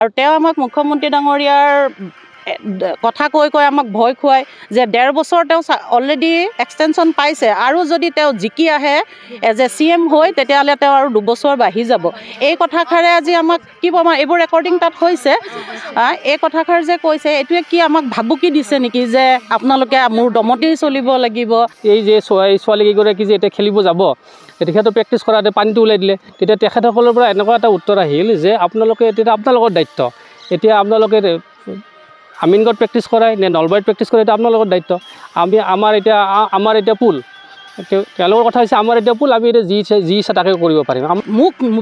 আৰু তেওঁ আমাক মুখ্যমন্ত্ৰী ডাঙৰীয়াৰ কথা কৈ কৈ আমাক ভয় খুৱায় যে 1.5 বছৰ তেওঁ অলৰেডি এক্সটেনশ্যন পাইছে, আৰু যদি তেওঁ জিকি আহে এজ এ CM হৈ তেতিয়াহ'লে তেওঁ আৰু 2 বছৰ বাঢ়ি যাব। এই কথাষাৰে আজি আমাক কি ক'ম, এইবোৰ ৰেকৰ্ডিং তাত হৈছে, এই কথাষাৰ যে কৈছে এইটোৱে কি আমাক ভাবুকি দিছে নেকি যে আপোনালোকে মোৰ দমতেই চলিব লাগিব। এই যে ছোৱালীকেইগৰাকী যে এতিয়া খেলিব যাব, তেখেতৰ প্ৰেক্টিছ কৰাতে পানীটো ওলাই দিলে, তেতিয়া তেখেতসকলৰ পৰা এনেকুৱা এটা উত্তৰ আহিল যে আপোনালোকে এতিয়া আপোনালোকৰ দায়িত্ব, এতিয়া আপোনালোকে আমিনগড়ত প্ৰেক্টিছ কৰাই নে নলবাৰীত প্ৰেক্টিছ কৰে, এতিয়া আপোনালোকৰ দায়িত্ব। আমাৰ এতিয়া পুল, তেওঁলোকৰ কথা হৈছে আমাৰ এতিয়া পুল, আমি এতিয়া যি ইচ্ছা তাকে কৰিব পাৰিম।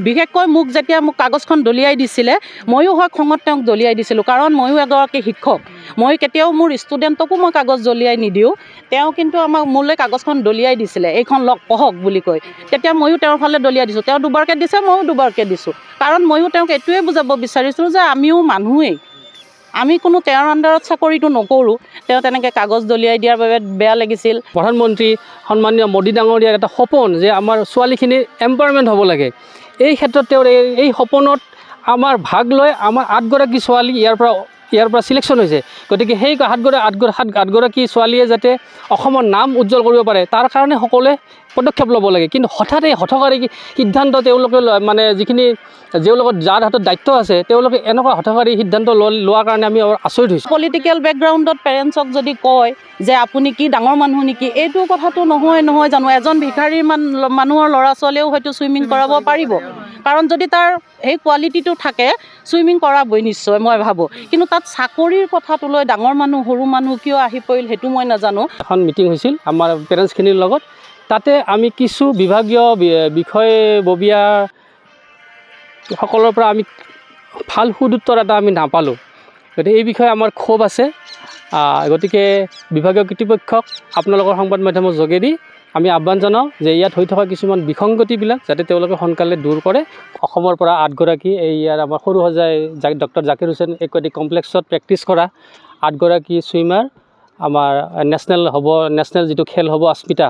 বিশেষকৈ মোক যেতিয়া কাগজখন দলিয়াই দিছিলে, ময়ো হয় খঙত তেওঁক দলিয়াই দিছিলোঁ, কাৰণ ময়ো এগৰাকী শিক্ষক। মই কেতিয়াও মোৰ ষ্টুডেণ্টকো মই কাগজ দলিয়াই নিদিওঁ। তেওঁ কিন্তু মোলৈ কাগজখন দলিয়াই দিছিলে, এইখন লগ পঢ়ক বুলি কৈ। তেতিয়া ময়ো তেওঁৰ ফালে দলিয়াই দিছোঁ। তেওঁ দুবাৰকৈ দিছে, ময়ো দুবাৰকৈ দিছোঁ, কাৰণ ময়ো তেওঁক এইটোৱে বুজাব বিচাৰিছিলোঁ যে আমিও মানুহেই, আমি কোনো তেওঁৰ আণ্ডাৰত চাকৰিটো নকৰোঁ। তেওঁ তেনেকৈ কাগজ দলিয়াই দিয়াৰ বাবে বেয়া লাগিছিল। প্ৰধানমন্ত্ৰী সন্মানীয় মোদী ডাঙৰীয়াৰ এটা সপোন যে আমাৰ ছোৱালীখিনিৰ এম্পাৱাৰমেণ্ট হ'ব লাগে। এই ক্ষেত্ৰত তেওঁৰ এই সপোনত আমাৰ ভাগ লৈ আমাৰ 8গৰাকী ছোৱালী ইয়াৰ পৰা চিলেকশ্যন হৈছে। গতিকে সেই 8গৰাকী ছোৱালীয়ে যাতে অসমৰ নাম উজ্জ্বল কৰিব পাৰে, তাৰ কাৰণে সকলোৱে পদক্ষেপ ল'ব লাগে। কিন্তু হঠাৎ এই হঠকাৰী সিদ্ধান্ত তেওঁলোকে মানে যাৰ হাতত দায়িত্ব আছে, তেওঁলোকে এনেকুৱা হঠকাৰী সিদ্ধান্ত লোৱাৰ কাৰণে আমি আচৰিত হৈছোঁ। পলিটিকেল বেকগ্ৰাউণ্ডত পেৰেণ্টছক যদি কয় যে আপুনি কি ডাঙৰ মানুহ নেকি, এইটো কথাটো নহয় জানো। এজন ভিখাৰী মানুহৰ ল'ৰা ছোৱালীয়েও হয়তো চুইমিং কৰাব পাৰিব, কাৰণ যদি তাৰ সেই কোৱালিটিটো থাকে চুইমিং কৰাবই নিশ্চয়, মই ভাবোঁ। কিন্তু তাত চাকৰিৰ কথাটো লৈ ডাঙৰ মানুহ সৰু মানুহ কিয় আহি পৰিল সেইটো মই নাজানো। এখন মিটিং হৈছিল আমাৰ পেৰেণ্টছখিনিৰ লগত, তাতে আমি কিছু বিভাগীয় বিষয়ববীয়া সকলৰ পৰা আমি ভাল সুদুত্তৰ এটা আমি নাপালোঁ। গতিকে এই বিষয়ে আমাৰ ক্ষোভ আছে। গতিকে বিভাগীয় কৰ্তৃপক্ষক আপোনালোকৰ সংবাদ মাধ্যমৰ যোগেদি আমি আহ্বান জনাওঁ যে ইয়াত হৈ থকা কিছুমান বিসংগতিবিলাক যাতে তেওঁলোকে সোনকালে দূৰ কৰে। অসমৰ পৰা 8গৰাকী ইয়াৰ আমাৰ সৰুসজাই ডক্টৰ জাকিৰ হুছেইন একুৱেটিক কমপ্লেক্সত প্ৰেক্টিছ কৰা 8গৰাকী ছুইমাৰ আমাৰ নেশ্যনেল যিটো খেল হ'ব আস্মিতা,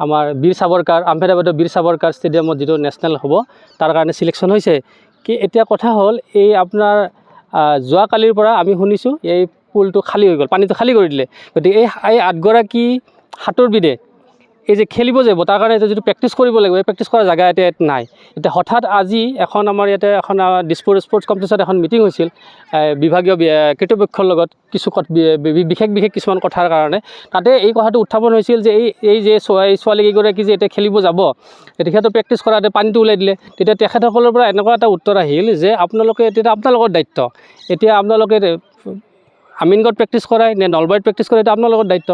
আমাৰ বীৰ সাবৰকাৰ আহমেদাবাদৰ বীৰ সাবৰকাৰ ষ্টেডিয়ামত যিটো নেশ্যনেল হ'ব, তাৰ কাৰণে চিলেকশ্যন হৈছে। এতিয়া কথা হ'ল এই আপোনাৰ যোৱাকালিৰ পৰা আমি শুনিছোঁ এই পুলটো খালী হৈ গ'ল, পানীটো খালী কৰি দিলে। গতিকে এই 8গৰাকী সাঁতোৰবিদে এই যে খেলিব যাব, তাৰ কাৰণে যিটো প্ৰেক্টিছ কৰিব লাগিব, এই প্ৰেক্টিছ কৰা জেগা ইয়াত নাই। এতিয়া হঠাৎ আজি আমাৰ ইয়াতে দিছপুৰ স্পৰ্টছ কমপ্লেক্সত এখন মিটিং হৈছিল বিভাগীয় কৰ্তৃপক্ষৰ লগত কিছু বিশেষ কিছুমান কথাৰ কাৰণে। তাতে এই কথাটো উত্থাপন হৈছিল যে এই যে ছোৱালীকেইগৰাকী যে এতিয়া খেলিব যাব, তেখেতৰ প্ৰেক্টিছ কৰাতে পানীটো ওলাই দিলে, তেতিয়া তেখেতসকলৰ পৰা এনেকুৱা এটা উত্তৰ আহিল যে এতিয়া আপোনালোকৰ দায়িত্ব, এতিয়া আপোনালোকে আমিনগড়ত প্ৰেক্টিছ কৰাই নে নলবাৰীত প্ৰেক্টিছ কৰে, এতিয়া আপোনালোকৰ দায়িত্ব।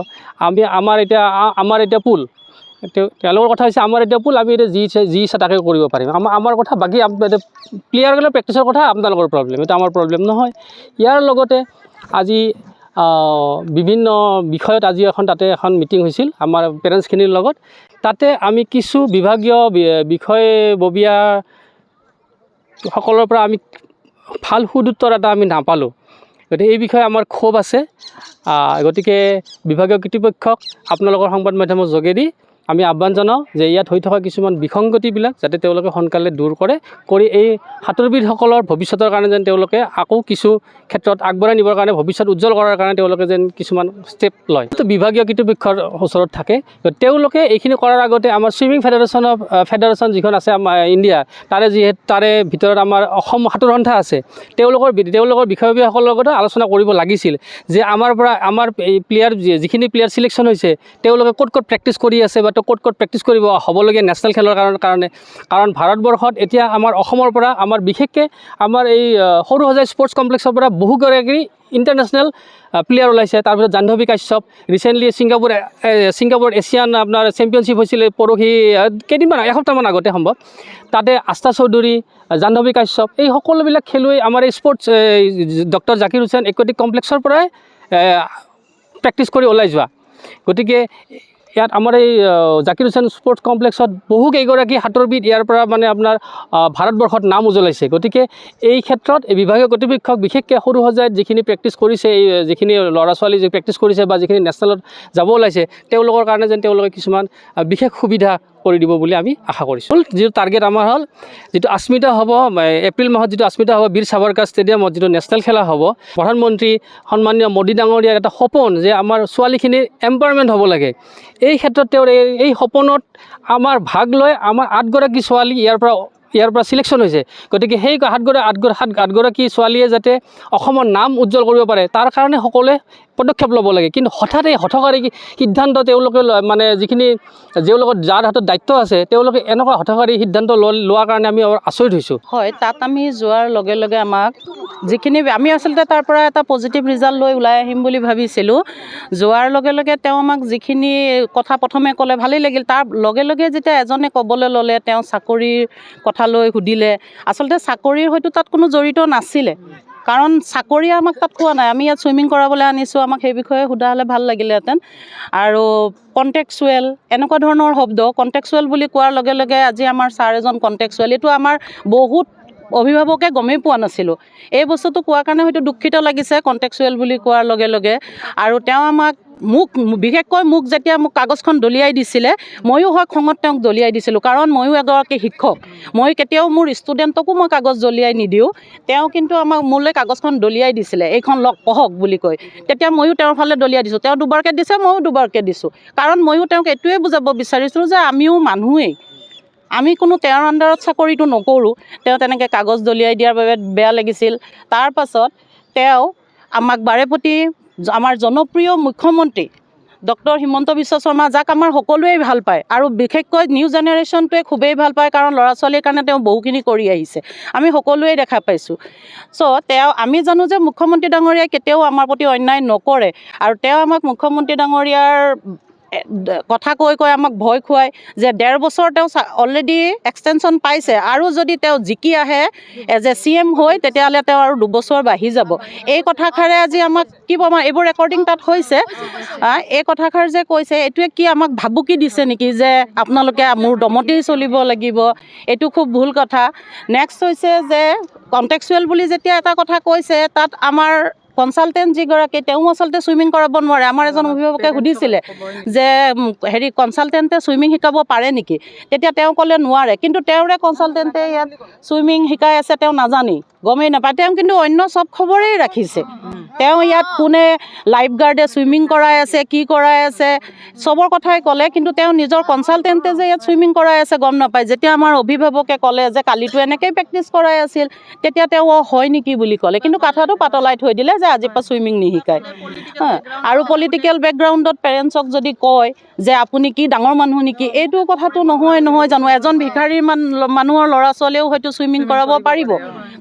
আমাৰ এতিয়া পুল, তেওঁলোকৰ কথা হৈছে আমাৰ এতিয়া পুল, আমি এতিয়া যি ইচ্ছা তাকে কৰিব পাৰিম। আমাৰ কথা বাকী প্লেয়াৰগিলাৰ প্ৰেক্টিছৰ কথা আপোনালোকৰ প্ৰব্লেম, এইটো আমাৰ প্ৰব্লেম নহয়। ইয়াৰ লগতে আজি বিভিন্ন বিষয়ত তাতে এখন মিটিং হৈছিল আমাৰ পেৰেণ্টছখিনিৰ লগত। তাতে আমি কিছু বিভাগীয় বিষয়ববীয়া সকলৰ পৰা আমি ভাল সুদুত্তৰ এটা আমি নাপালোঁ। গতিকে এই বিষয়ে আমাৰ ক্ষোভ আছে। গতিকে বিভাগীয় কৰ্তৃপক্ষক আপোনালোকৰ সংবাদ মাধ্যমৰ যোগেদি আমি আহ্বান জনাওঁ যে ইয়াত হৈ থকা কিছুমান বিসংগতিবিলাক যাতে তেওঁলোকে সোনকালে দূৰ কৰি এই সাঁতোৰবিদসকলৰ ভৱিষ্যতৰ কাৰণে যেন তেওঁলোকে আকৌ কিছু ক্ষেত্ৰত আগবঢ়াই নিবৰ কাৰণে, ভৱিষ্যত উজ্জ্বল কৰাৰ কাৰণে তেওঁলোকে যেন কিছুমান ষ্টেপ লয়। বিভাগীয় কৰ্তৃপক্ষৰ ওচৰত থাকে, তেওঁলোকে এইখিনি কৰাৰ আগতে আমাৰ ছুইমিং ফেডাৰেশ্যন যিখন আছে আমাৰ ইণ্ডিয়া, তাৰে ভিতৰত আমাৰ অসম সাঁতোৰ সন্থা আছে, তেওঁলোকৰ বিষয়ববীয়াসকলৰ লগতে আলোচনা কৰিব লাগিছিল যে আমাৰ এই যিখিনি প্লেয়াৰ চিলেকশ্যন হৈছে তেওঁলোকে ক'ত প্ৰেক্টিছ কৰি আছে বা ক'ত প্ৰেক্টিছ কৰিব হ'বলগীয়া নেশ্যনেল খেলৰ কাৰণে। কাৰণ ভাৰতবৰ্ষত এতিয়া আমাৰ অসমৰ পৰা বিশেষকৈ আমাৰ এই সৰুসজাই স্পৰ্টছ কমপ্লেক্সৰ পৰা বহুগৰাকী ইণ্টাৰনেশ্যনেল প্লেয়াৰ ওলাইছে। তাৰপিছত জাহ্নৱী কাশ্যপ, ৰিচেণ্টলি ছিংগাপুৰত এছিয়ান আপোনাৰ চেম্পিয়নশ্বিপ হৈছিলে এসপ্তাহমান আগতে সম্ভৱ, তাতে আস্থা চৌধুৰী, জাহ্নৱী কাশ্যপ, এই সকলোবিলাক খেলুৱৈ আমাৰ এই sports doctor Zakir Hussain aquatic কমপ্লেক্সৰ পৰাই প্ৰেক্টিছ কৰি ওলাই যোৱা। গতিকে ইয়াত আমাৰ এই জাকিৰ হুছেইন স্পৰ্টছ কমপ্লেক্সত বহুকেইগৰাকী সাঁতোৰবিদ ইয়াৰ পৰা আপোনাৰ ভাৰতবৰ্ষত নাম উজ্বলাইছে। গতিকে এই ক্ষেত্ৰত এই বিভাগীয় কৰ্তৃপক্ষক বিশেষকৈ সৰুসজাইত যিখিনি প্ৰেক্টিছ কৰিছে, যিখিনি ল'ৰা ছোৱালী প্ৰেক্টিছ কৰিছে বা যিখিনি নেশ্যনেলত যাব ওলাইছে, তেওঁলোকৰ কাৰণে যেন তেওঁলোকে কিছুমান বিশেষ সুবিধা কৰি দিব বুলি আমি আশা কৰিছোঁ। যিটো টাৰ্গেট আমাৰ হ'ল, যিটো আস্মিতা হ'ব এপ্ৰিল মাহত, যিটো আস্মিতা হ'ব বীৰ সাভাৰকাৰ ষ্টেডিয়ামত, যিটো নেশ্যনেল খেলা হ'ব, প্ৰধানমন্ত্ৰী সন্মানীয় মোদী ডাঙৰীয়াৰ এটা সপোন যে আমাৰ ছোৱালীখিনিৰ এম্পাৱাৰমেণ্ট হ'ব লাগে। এই ক্ষেত্ৰত তেওঁৰ এই সপোনত আমাৰ ভাগ লৈ আমাৰ 8গৰাকী ছোৱালী ইয়াৰ পৰা ছিলেকশ্যন হৈছে। গতিকে সেই 8গৰাকী ছোৱালীয়ে যাতে অসমৰ নাম উজ্জ্বল কৰিব পাৰে তাৰ কাৰণে সকলোৱে পদক্ষেপ ল'ব লাগে। কিন্তু হঠাৎ এই হঠকাৰী সিদ্ধান্ত তেওঁলোকে মানে যাৰ হাতত দায়িত্ব আছে তেওঁলোকে এনেকুৱা হঠকাৰী সিদ্ধান্ত লোৱাৰ কাৰণে আমি আচৰিত হৈছোঁ। হয়, তাত আমি যোৱাৰ লগে লগে আমাক যিখিনি আমি আচলতে তাৰ পৰা এটা পজিটিভ ৰিজাল্ট লৈ ওলাই আহিম বুলি ভাবিছিলোঁ। যোৱাৰ লগে লগে তেওঁ আমাক যিখিনি কথা প্ৰথমে ক'লে ভালেই লাগিল। তাৰ লগে লগে যেতিয়া এজনে ক'বলৈ ল'লে, তেওঁ চাকৰিৰ কথা লৈ সুধিলে। আচলতে চাকৰিৰ হয়তো তাত কোনো জড়িত নাছিলে, কাৰণ চাকৰি আমাক তাত কোৱা নাই। আমি ইয়াত চুইমিং কৰাবলৈ আনিছোঁ, আমাক সেই বিষয়ে সোধা হ'লে ভাল লাগিলেহেঁতেন। আৰু কণ্টেক্সুৱেল এনেকুৱা ধৰণৰ শব্দ, কণ্টেক্সুৱেল বুলি কোৱাৰ লগে লগে আজি আমাৰ ছাৰ এজন কণ্টেক্সুৱেল, এইটো আমাৰ বহুত অভিভাৱকে গমেই পোৱা নাছিলোঁ। এই বস্তুটো কোৱাৰ কাৰণে হয়তো দুখিত লাগিছে কণ্টেক্সুৱেল বুলি কোৱাৰ লগে লগে। আৰু তেওঁ বিশেষকৈ মোক যেতিয়া কাগজখন দলিয়াই দিছিলে, ময়ো হয় খঙত তেওঁক দলিয়াই দিছিলোঁ, কাৰণ ময়ো এগৰাকী শিক্ষক। মই কেতিয়াও মোৰ ষ্টুডেণ্টকো মই কাগজ দলিয়াই নিদিওঁ। তেওঁ কিন্তু মোলৈ কাগজখন দলিয়াই দিছিলে, এইখন পঢ়ক বুলি কৈ। তেতিয়া ময়ো তেওঁৰ ফালে দলিয়াই দিছোঁ। তেওঁ দুবাৰকৈ দিছে, ময়ো দুবাৰকৈ দিছোঁ। কাৰণ ময়ো তেওঁক এইটোৱে বুজাব বিচাৰিছোঁ যে আমিও মানুহেই, আমি কোনো তেওঁৰ আণ্ডাৰত চাকৰিটো নকৰোঁ। তেওঁ তেনেকৈ কাগজ দলিয়াই দিয়াৰ বাবে বেয়া লাগিছিল। তাৰ পাছত তেওঁ আমাক বাৰেপতি আমাৰ জনপ্ৰিয় মুখ্যমন্ত্ৰী ডক্টৰ হিমন্ত বিশ্ব শৰ্মা, যাক আমাৰ সকলোৱেই ভাল পায় আৰু বিশেষকৈ নিউ জেনেৰেশ্যনটোৱে খুবেই ভাল পায়, কাৰণ ল'ৰা ছোৱালীৰ কাৰণে তেওঁ বহুখিনি কৰি আহিছে, আমি সকলোৱেই দেখা পাইছোঁ। আমি জানো যে মুখ্যমন্ত্ৰী ডাঙৰীয়াই কেতিয়াও আমাৰ প্ৰতি অন্যায় নকৰে। আৰু তেওঁ আমাক মুখ্যমন্ত্ৰী ডাঙৰীয়াৰ কথা কৈ আমাক ভয় খুৱায় যে 1.5 বছৰ তেওঁ অলৰেডি এক্সটেনশ্যন পাইছে, আৰু যদি তেওঁ জিকি আহে এজ এ CM হৈ, তেতিয়াহ'লে তেওঁ আৰু 2 বছৰ বাঢ়ি যাব। এই কথাষাৰে আজি আমাক কি আমাৰ এইবোৰ ৰেকৰ্ডিং তাত হৈছে, এই কথাষাৰ যে কৈছে, এইটোৱে কি আমাক ভাবুকি দিছে নেকি যে আপোনালোকে মোৰ দমতেই চলিব লাগিব? এইটো খুব ভুল কথা। নেক্সট হৈছে যে কণ্টেক্সুৱেল বুলি যেতিয়া এটা কথা কৈছে, তাত আমাৰ কনচালটেণ্ট যিগৰাকী, তেওঁ আচলতে চুইমিং কৰাব নোৱাৰে। আমাৰ এজন অভিভাৱকে সুধিছিলে যে কনচালটেণ্টে চুইমিং শিকাব পাৰে নেকি? তেতিয়া তেওঁ ক'লে নোৱাৰে। কিন্তু তেওঁৰে কনচালটেণ্টে ইয়াত চুইমিং শিকাই আছে, তেওঁ নাজানেই, গমেই নাপায়। তেওঁ কিন্তু অন্য চব খবৰেই ৰাখিছে। তেওঁ ইয়াত কোনে লাইফ গাৰ্ডে চুইমিং কৰাই আছে, কি কৰাই আছে, চবৰ কথাই ক'লে। কিন্তু তেওঁ নিজৰ কনচালটেণ্টে যে ইয়াত চুইমিং কৰাই আছে গম নাপায়। যেতিয়া আমাৰ অভিভাৱকে ক'লে যে কালিতো এনেকৈয়ে প্ৰেক্টিচ কৰাই আছিল, তেতিয়া তেওঁ হয় নেকি বুলি ক'লে, কিন্তু কথাটো পাতলাই থৈ দিলে যে আজিৰ পৰা চুইমিং নিশিকায়। আৰু পলিটিকেল বেকগ্ৰাউণ্ডত পেৰেণ্টছক যদি কয় যে আপুনি কি ডাঙৰ মানুহ নেকি, এইটো কথাটো নহয় জানো? এজন ভিখাৰীৰ মানুহৰ ল'ৰা ছোৱালীয়েও হয়তো চুইমিং কৰাব পাৰিব,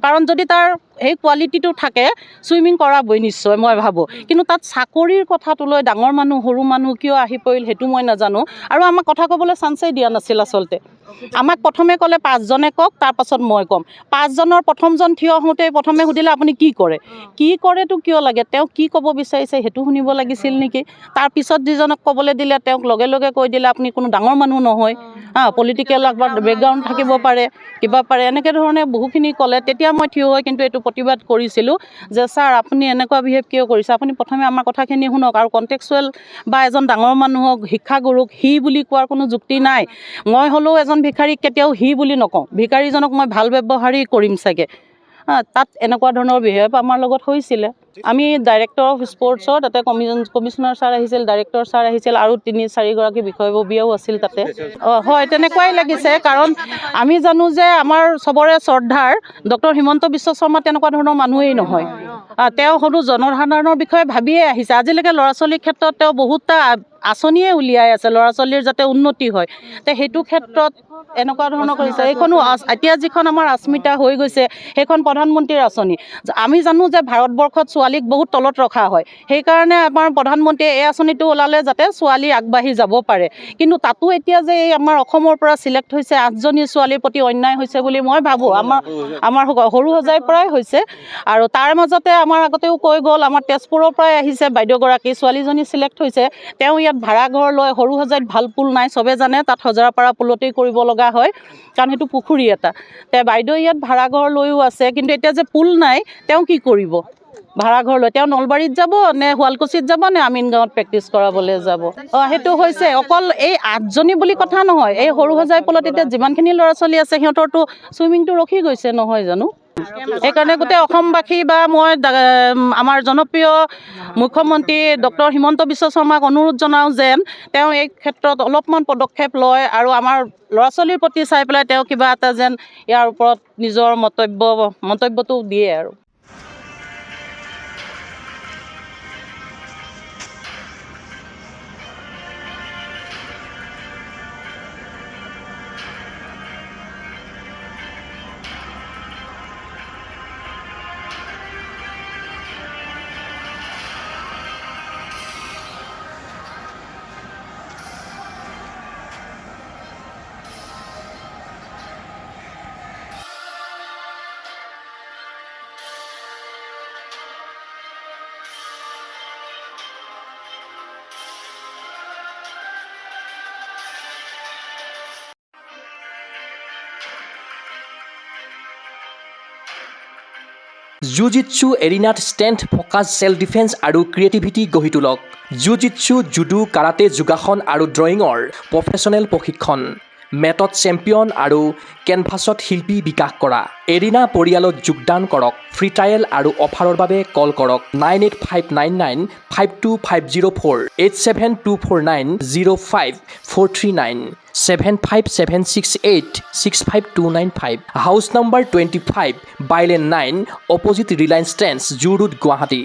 কাৰণ যদি তাৰ সেই কোৱালিটিটো থাকে চুইমিং কৰাবই নিশ্চয়, মই ভাবোঁ। কিন্তু তাত চাকৰিৰ কথাটো লৈ ডাঙৰ মানুহ সৰু মানুহ কিয় আহি পৰিল সেইটো মই নাজানো। আৰু আমাক কথা ক'বলৈ চান্সেই দিয়া নাছিল আচলতে। আমাক প্ৰথমে ক'লে 5জনে কওক, তাৰপাছত মই ক'ম। 5জনৰ প্ৰথমজন থিয় হওঁতে প্ৰথমে সুধিলে আপুনি কি কৰে? কি কৰেতো কিয় লাগে, তেওঁ কি ক'ব বিচাৰিছে সেইটো শুনিব লাগিছিল নেকি? তাৰপিছত যিজনক ক'বলৈ দিলে তেওঁক লগে লগে কৈ দিলে আপুনি কোনো ডাঙৰ মানুহ নহয়, পলিটিকেল বেকগ্ৰাউণ্ড থাকিব পাৰে, কিবা পাৰে, এনেকৈ ধৰণে বহুখিনি ক'লে। তেতিয়া মই থিয় হৈ কিন্তু এইটো প্ৰতিবাদ কৰিছিলোঁ যে ছাৰ আপুনি এনেকুৱা বিহেভ কিয় কৰিছে? আপুনি প্ৰথমে আমাৰ কথাখিনি শুনক। আৰু কণ্টেক্সুৱেল বা এজন ডাঙৰ মানুহক, শিক্ষাগুৰুক সি বুলি কোৱাৰ কোনো যুক্তি নাই। মই হ'লেও এজন ভিখাৰীক কেতিয়াও সি বুলি নকওঁ, ভিখাৰীজনক মই ভাল ব্যৱহাৰেই কৰিম চাগে। তাত এনেকুৱা ধৰণৰ বিহেভ আমাৰ লগত হৈছিলে। আমি ডাইৰেক্টৰ অফ স্পৰ্টছৰ তাতে কমিশ্যনাৰ ছাৰ আহিছিল, ডাইৰেক্টৰ ছাৰ আহিছিল, আৰু 3-4গৰাকী বিষয়ববীয়াও আছিল তাতে। হয়, তেনেকুৱাই লাগিছে, কাৰণ আমি জানো যে আমাৰ চবৰে শ্ৰদ্ধাৰ ডক্টৰ হিমন্ত বিশ্ব শৰ্মা তেনেকুৱা ধৰণৰ মানুহেই নহয়। তেওঁ সৰু জনসাধাৰণৰ বিষয়ে ভাবিয়ে আহিছে। আজিলৈকে ল'ৰা ছোৱালীৰ ক্ষেত্ৰত তেওঁ বহুতটা আঁচনিয়ে উলিয়াই আছে, ল'ৰা ছোৱালীৰ যাতে উন্নতি হয়। সেইটো ক্ষেত্ৰত এনেকুৱা ধৰণৰ কৰিছে। এইখনো এতিয়া যিখন আমাৰ আস্মিতা হৈ গৈছে, সেইখন প্ৰধানমন্ত্ৰীৰ আঁচনি। আমি জানো যে ভাৰতবৰ্ষত ছোৱালীক বহুত তলত ৰখা হয়, সেইকাৰণে আমাৰ প্ৰধানমন্ত্ৰীয়ে এই আঁচনিটো ওলালে যাতে ছোৱালী আগবাঢ়ি যাব পাৰে। কিন্তু তাতো এতিয়া যে এই আমাৰ অসমৰ পৰা চিলেক্ট হৈছে 8জনী ছোৱালীৰ প্ৰতি অন্যায় হৈছে বুলি মই ভাবোঁ। আমাৰ সৰু সজাইৰ পৰাই হৈছে। আৰু তাৰ মাজতে আমাৰ আগতেও কৈ গ'ল, আমাৰ তেজপুৰৰ পৰাই আহিছে বাইদেউগৰাকী, ছোৱালীজনী চিলেক্ট হৈছে। তেওঁ ইয়াত ভাড়াঘৰ লৈ, সৰু সজাইত ভাল পুল নাই, চবে জানে, তাত হজৰাপাৰা পুলতেই কৰিব লগা হয়, কাৰণ সেইটো পুখুৰী এটা। বাইদেউ ইয়াত ভাড়াঘৰ লৈও আছে, কিন্তু এতিয়া যে পুল নাই তেওঁ কি কৰিব? ভাড়াঘৰ লৈ তেওঁ নলবাৰীত যাব নে শুৱালকুছিত যাব নে আমিন গাঁৱত প্ৰেক্টিচ কৰাবলৈ যাব সেইটো হৈছে অকল এই 8জনী বুলি কথা নহয় এই সৰু সজাই পলত এতিয়া যিমানখিনি ল'ৰা ছোৱালী আছে সিহঁতৰতো ছুইমিংটো ৰখি গৈছে নহয় জানো সেইকাৰণে গোটেই অসমবাসী বা মই আমাৰ জনপ্ৰিয় মুখ্যমন্ত্ৰী ডক্টৰ হিমন্ত বিশ্ব শৰ্মাক অনুৰোধ জনাওঁ যেন তেওঁ এই ক্ষেত্ৰত অলপমান পদক্ষেপ লয় আৰু আমাৰ ল'ৰা ছোৱালীৰ প্ৰতি চাই পেলাই তেওঁ কিবা এটা যেন ইয়াৰ ওপৰত নিজৰ মন্তব্যটো দিয়ে আৰু জুজিটছু এৰিনাত ষ্ট্ৰেংথ ফ'কাছ চেল্ফ ডিফেন্স আৰু ক্ৰিয়েটিভিটি গঢ়ি তোলক জুজিটছু জুডো কাৰাটে যোগাসন আৰু ড্ৰয়িঙৰ প্ৰফেচনেল প্ৰশিক্ষণ মেটত চেম্পিয়ন আৰু কেনভাছত শিল্পী বিকাশ কৰা এৰিনা পৰিয়ালত যোগদান কৰক ফ্ৰী ট্ৰায়েল আৰু অফাৰৰ বাবে কল কৰক 9859952504 8724905439 757686529 house number 25 bylane 9 opposite Reliance Trends zoo road Guwahati